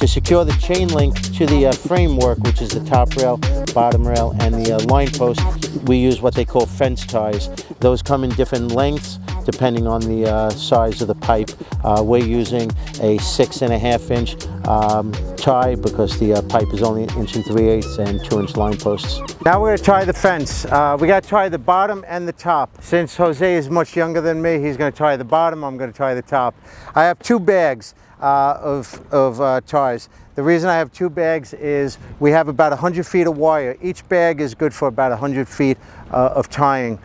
to secure the chain link to the framework, which is the top rail, bottom rail, and the line post, we use what they call fence ties. Those come in different lengths depending on the size of the pipe. We're using a 6.5 inch tie because the pipe is only 1 3/8 and 2 inch line posts. Now we're going to tie the fence. We got to tie the bottom and the top. Since Jose is much younger than me, he's going to tie the bottom, I'm going to tie the top. I have 2 bags of ties. The reason I have 2 bags is we have about 100 feet of wire. Each bag is good for about 100 feet of tying.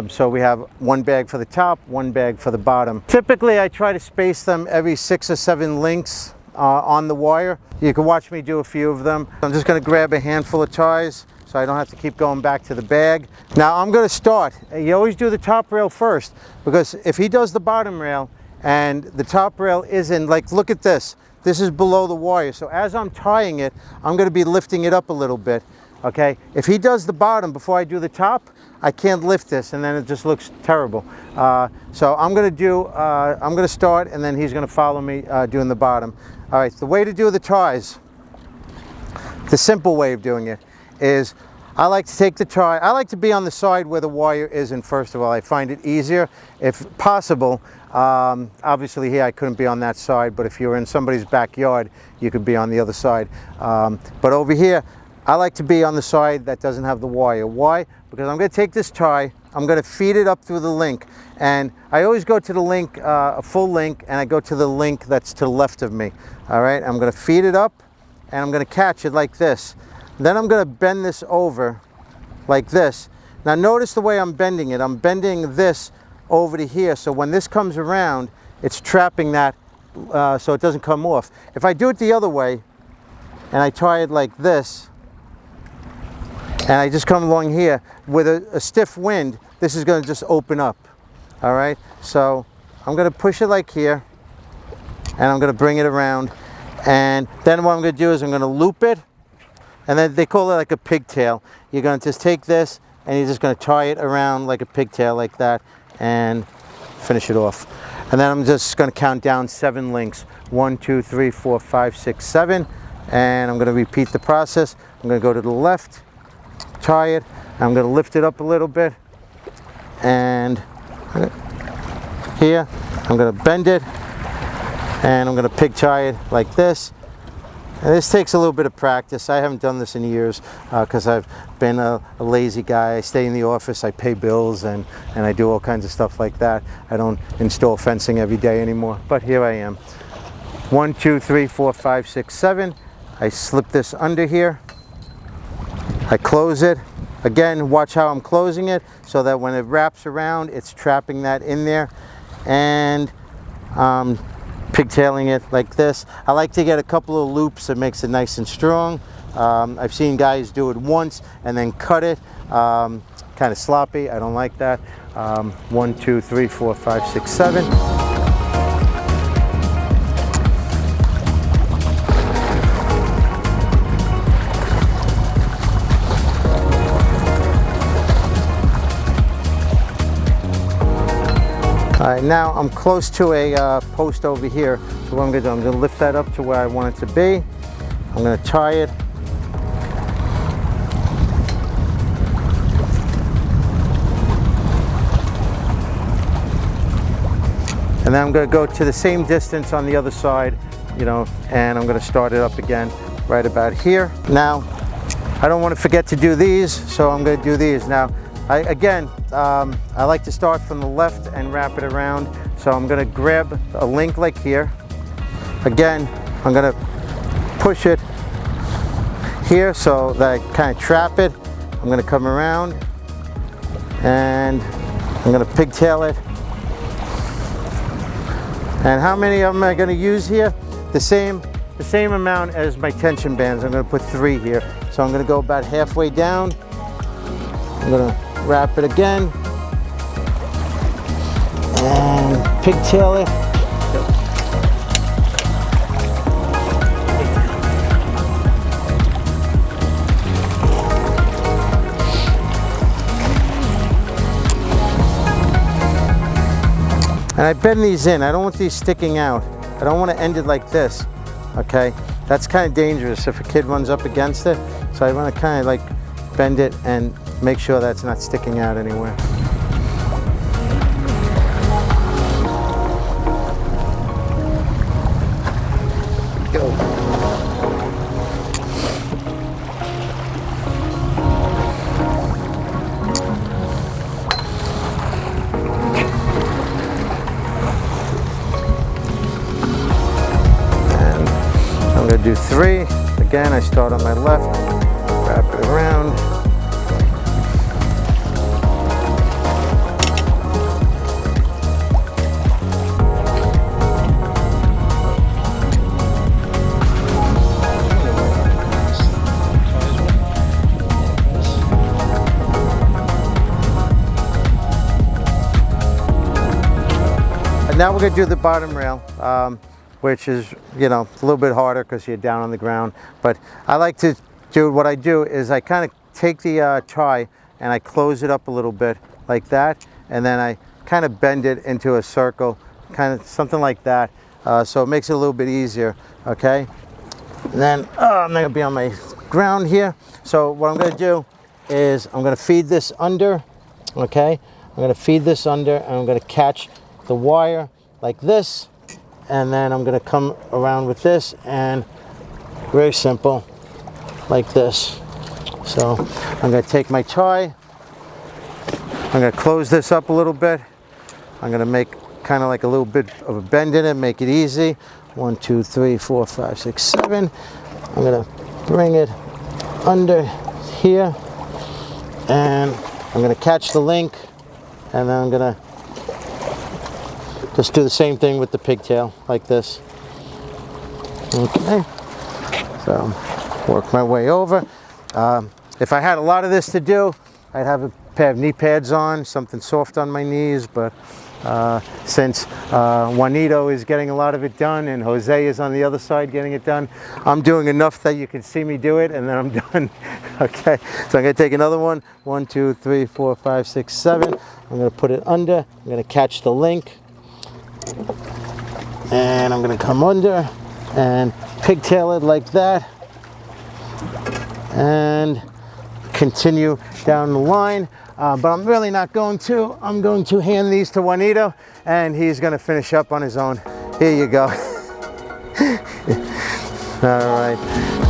So we have 1 bag for the top, 1 bag for the bottom. Typically I try to space them every 6 or 7 links on the wire. You can watch me do a few of them. I'm just going to grab a handful of ties so I don't have to keep going back to the bag. Now I'm going to start. You always do the top rail first, because if he does the bottom rail and the top rail isn't, like, look at this. This is below the wire. So as I'm tying it, I'm going to be lifting it up a little bit. Okay, if he does the bottom before I do the top, I can't lift this, and then it just looks terrible. So I'm going to start, and then he's going to follow me doing the bottom. All right, the way to do the ties, the simple way of doing it is, I like to take the tie, I like to be on the side where the wire isn't, first of all. I find it easier, if possible. Obviously here I couldn't be on that side, but if you're in somebody's backyard, you could be on the other side. But over here, I like to be on the side that doesn't have the wire. Why? Because I'm going to take this tie, I'm going to feed it up through the link, and I always go to the link, a full link, and I go to the link that's to the left of me. All right, I'm going to feed it up, and I'm going to catch it like this. Then I'm going to bend this over like this. Now notice the way I'm bending it. I'm bending this over to here, so when this comes around, it's trapping that so it doesn't come off. If I do it the other way, and I tie it like this, and I just come along here with a stiff wind, this is going to just open up. All right, so I'm going to push it like here, and I'm going to bring it around, and then what I'm going to do is I'm going to loop it, and then they call it like a pigtail. You're going to just take this and you're just going to tie it around like a pigtail like that and finish it off. And then I'm just going to count down 7 links. 1, 2, 3, 4, 5, 6, 7, and I'm going to repeat the process. I'm going to go to the left, tie it, I'm going to lift it up a little bit, and here I'm going to bend it, and I'm going to pig tie it like this. And this takes a little bit of practice. I haven't done this in years because I've been a lazy guy. I stay in the office, I pay bills, and I do all kinds of stuff like that. I don't install fencing every day anymore, but here I am. 1, 2, 3, 4, 5, 6, 7. I slip this under here. I close it. Again, watch how I'm closing it so that when it wraps around, it's trapping that in there. And pigtailing it like this. I like to get a couple of loops. It makes it nice and strong. I've seen guys do it once and then cut it. Kind of sloppy. I don't like that. 1, 2, 3, 4, 5, 6, 7. All right, now I'm close to a post over here. So what I'm going to do, I'm going to lift that up to where I want it to be. I'm going to tie it. And then I'm going to go to the same distance on the other side, you know, and I'm going to start it up again right about here. Now, I don't want to forget to do these, so I'm going to do these. Now, I like to start from the left and wrap it around. So I'm going to grab a link like here. Again, I'm going to push it here so that I kind of trap it. I'm going to come around and I'm going to pigtail it. And how many of them am I going to use here? The same amount as my tension bands. I'm going to put 3 here. So I'm going to go about halfway down. I'm going to wrap it again and pigtail it. And I bend these in. I don't want these sticking out. I don't want to end it like this, okay? that's kind of dangerous if a kid runs up against it. So I want to kind of like bend it and make sure that's not sticking out anywhere. Go. And I'm going to do 3. Again, I start on my left, wrap it around. Now we're going to do the bottom rail, which is, you know, a little bit harder because you're down on the ground. But I like to do, what I do is I kind of take the tie and I close it up a little bit like that. And then I kind of bend it into a circle, kind of something like that. So it makes it a little bit easier, okay? And then I'm going to be on my ground here. So what I'm going to do is I'm going to feed this under, okay? I'm going to feed this under and I'm going to catch the wire like this, and then I'm going to come around with this, and very simple like this. So I'm going to take my tie, I'm going to close this up a little bit, I'm going to make kind of like a little bit of a bend in it, make it easy. 1 2 3 4 5 6 7. I'm going to bring it under here, and I'm going to catch the link, and then I'm going to just do the same thing with the pigtail, like this. Okay, so work my way over. If I had a lot of this to do, I'd have a pair of knee pads on, something soft on my knees, but since Juanito is getting a lot of it done and Jose is on the other side getting it done, I'm doing enough that you can see me do it, and then I'm done. Okay, so I'm going to take another one. 1 2 3 4 5 6 7. I'm going to put it under, I'm going to catch the link, and I'm going to come under and pigtail it like that and continue down the line, but I'm really not going to. I'm going to hand these to Juanito, and he's going to finish up on his own. Here you go. All right.